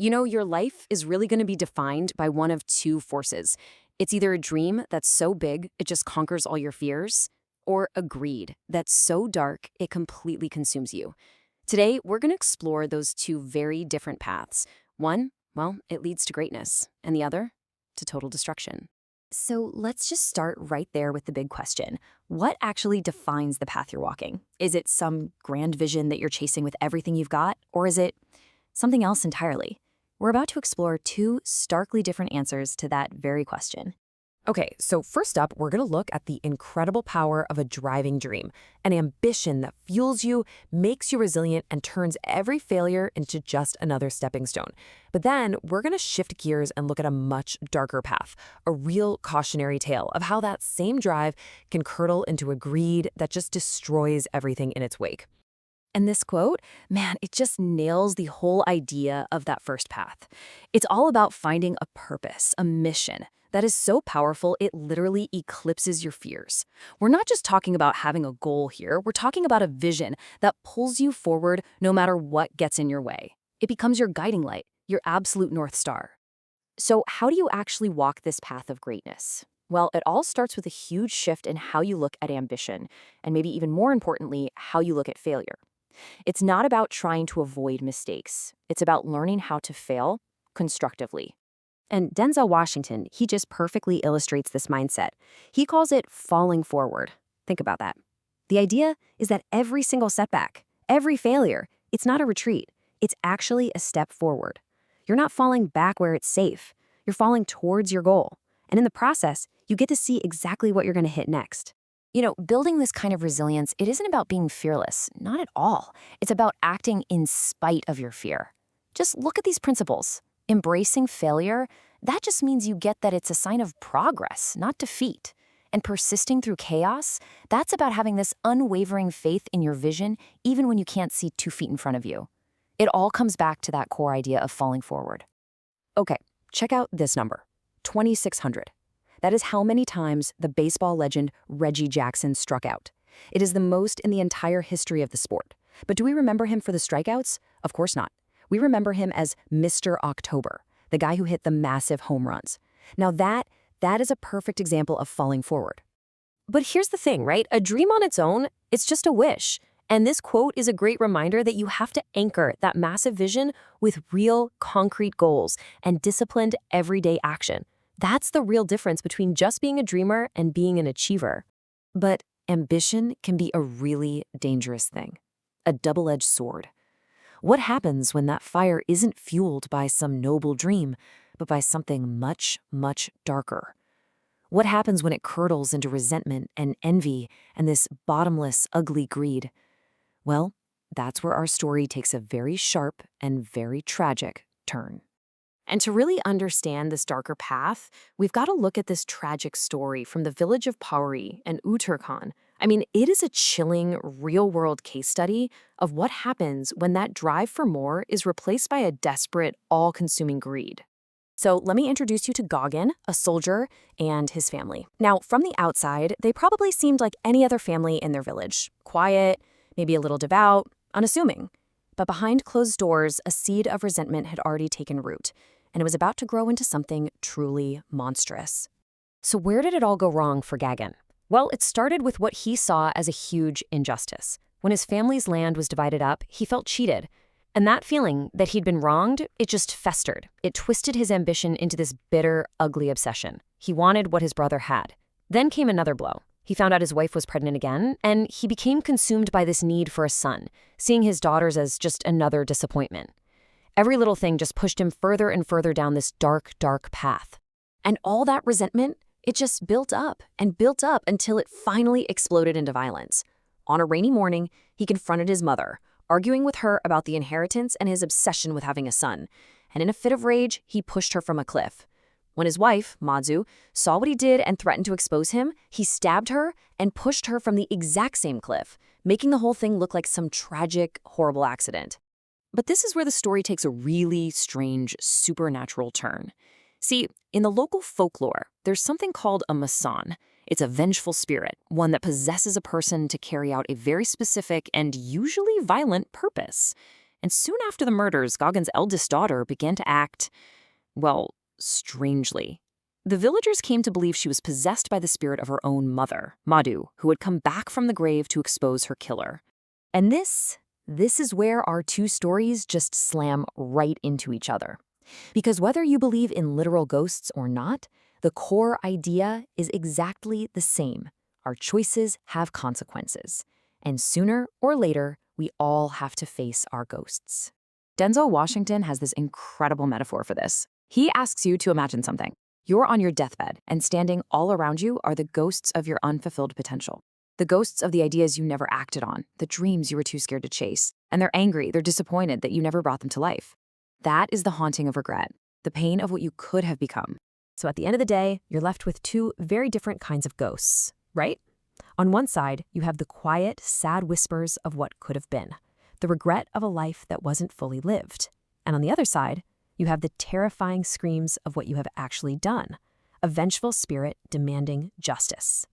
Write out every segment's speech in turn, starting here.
Your life is really going to be defined by one of two forces. It's either a dream that's so big it just conquers all your fears, or a greed that's so dark it completely consumes you. Today, we're going to explore those two very different paths. One, well, it leads to greatness, and the other, to total destruction. So let's just start right there with the big question. What actually defines the path you're walking? Is it some grand vision that you're chasing with everything you've got, or is it something else entirely? We're about to explore two starkly different answers to that very question. Okay, so first up, we're going to look at the incredible power of a driving dream, an ambition that fuels you, makes you resilient, and turns every failure into just another stepping stone. But then we're going to shift gears and look at a much darker path, a real cautionary tale of how that same drive can curdle into a greed that just destroys everything in its wake. And this quote, man, it just nails the whole idea of that first path. It's all about finding a purpose, a mission that is so powerful it literally eclipses your fears. We're not just talking about having a goal here, we're talking about a vision that pulls you forward no matter what gets in your way. It becomes your guiding light, your absolute North Star. So, how do you actually walk this path of greatness? Well, it all starts with a huge shift in how you look at ambition, and maybe even more importantly, how you look at failure. It's not about trying to avoid mistakes. It's about learning how to fail constructively. And Denzel Washington, he just perfectly illustrates this mindset. He calls it falling forward. Think about that. The idea is that every single setback, every failure, it's not a retreat. It's actually a step forward. You're not falling back where it's safe. You're falling towards your goal. And in the process, you get to see exactly what you're going to hit next. Building this kind of resilience, it isn't about being fearless, not at all. It's about acting in spite of your fear. Just look at these principles. Embracing failure, that just means you get that it's a sign of progress, not defeat. And persisting through chaos, that's about having this unwavering faith in your vision, even when you can't see 2 feet in front of you. It all comes back to that core idea of falling forward. Okay, check out this number, 2,600. That is how many times the baseball legend Reggie Jackson struck out. It is the most in the entire history of the sport. But do we remember him for the strikeouts? Of course not. We remember him as Mr. October, the guy who hit the massive home runs. Now that is a perfect example of falling forward. But here's the thing, right? A dream on its own, it's just a wish. And this quote is a great reminder that you have to anchor that massive vision with real, concrete goals and disciplined, everyday action. That's the real difference between just being a dreamer and being an achiever. But ambition can be a really dangerous thing, a double-edged sword. What happens when that fire isn't fueled by some noble dream, but by something much, much darker? What happens when it curdles into resentment and envy and this bottomless, ugly greed? Well, that's where our story takes a very sharp and very tragic turn. And to really understand this darker path, we've got to look at this tragic story from the village of Pauri and Uttarakhand. I mean, it is a chilling, real-world case study of what happens when that drive for more is replaced by a desperate, all-consuming greed. So let me introduce you to Gagan, a soldier, and his family. Now, from the outside, they probably seemed like any other family in their village. Quiet, maybe a little devout, unassuming. But behind closed doors, a seed of resentment had already taken root, and it was about to grow into something truly monstrous. So where did it all go wrong for Gagan? Well, it started with what he saw as a huge injustice. When his family's land was divided up, he felt cheated. And that feeling that he'd been wronged, it just festered. It twisted his ambition into this bitter, ugly obsession. He wanted what his brother had. Then came another blow. He found out his wife was pregnant again, and he became consumed by this need for a son, seeing his daughters as just another disappointment. Every little thing just pushed him further and further down this dark, dark path. And all that resentment, it just built up and built up until it finally exploded into violence. On a rainy morning, he confronted his mother, arguing with her about the inheritance and his obsession with having a son. And in a fit of rage, he pushed her from a cliff. When his wife, Madzu, saw what he did and threatened to expose him, he stabbed her and pushed her from the exact same cliff, making the whole thing look like some tragic, horrible accident. But this is where the story takes a really strange, supernatural turn. See, in the local folklore, there's something called a masan. It's a vengeful spirit, one that possesses a person to carry out a very specific and usually violent purpose. And soon after the murders, Gauguin's eldest daughter began to act, well, strangely. The villagers came to believe she was possessed by the spirit of her own mother, Madhu, who had come back from the grave to expose her killer. And this is where our two stories just slam right into each other. Because whether you believe in literal ghosts or not, the core idea is exactly the same. Our choices have consequences. And sooner or later, we all have to face our ghosts. Denzel Washington has this incredible metaphor for this. He asks you to imagine something. You're on your deathbed, and standing all around you are the ghosts of your unfulfilled potential. The ghosts of the ideas you never acted on, the dreams you were too scared to chase. And they're angry, they're disappointed that you never brought them to life. That is the haunting of regret, the pain of what you could have become. So at the end of the day, you're left with two very different kinds of ghosts, right? On one side, you have the quiet, sad whispers of what could have been, the regret of a life that wasn't fully lived. And on the other side, you have the terrifying screams of what you have actually done, a vengeful spirit demanding justice.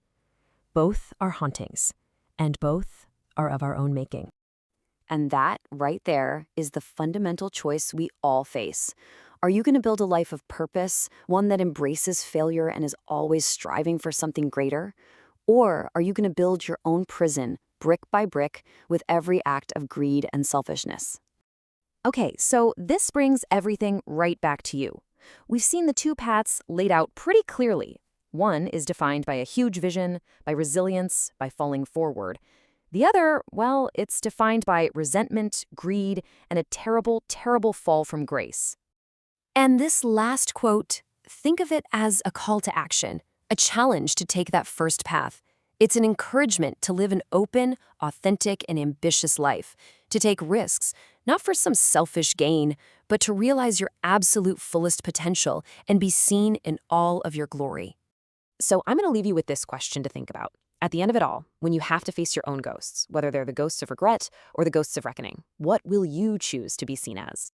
Both are hauntings, and both are of our own making. And that, right there, is the fundamental choice we all face. Are you going to build a life of purpose, one that embraces failure and is always striving for something greater? Or are you going to build your own prison, brick by brick, with every act of greed and selfishness? Okay, so this brings everything right back to you. We've seen the two paths laid out pretty clearly. One is defined by a huge vision, by resilience, by falling forward. The other, well, it's defined by resentment, greed, and a terrible, terrible fall from grace. And this last quote, think of it as a call to action, a challenge to take that first path. It's an encouragement to live an open, authentic, and ambitious life, to take risks, not for some selfish gain, but to realize your absolute fullest potential and be seen in all of your glory. So I'm going to leave you with this question to think about. At the end of it all, when you have to face your own ghosts, whether they're the ghosts of regret or the ghosts of reckoning, what will you choose to be seen as?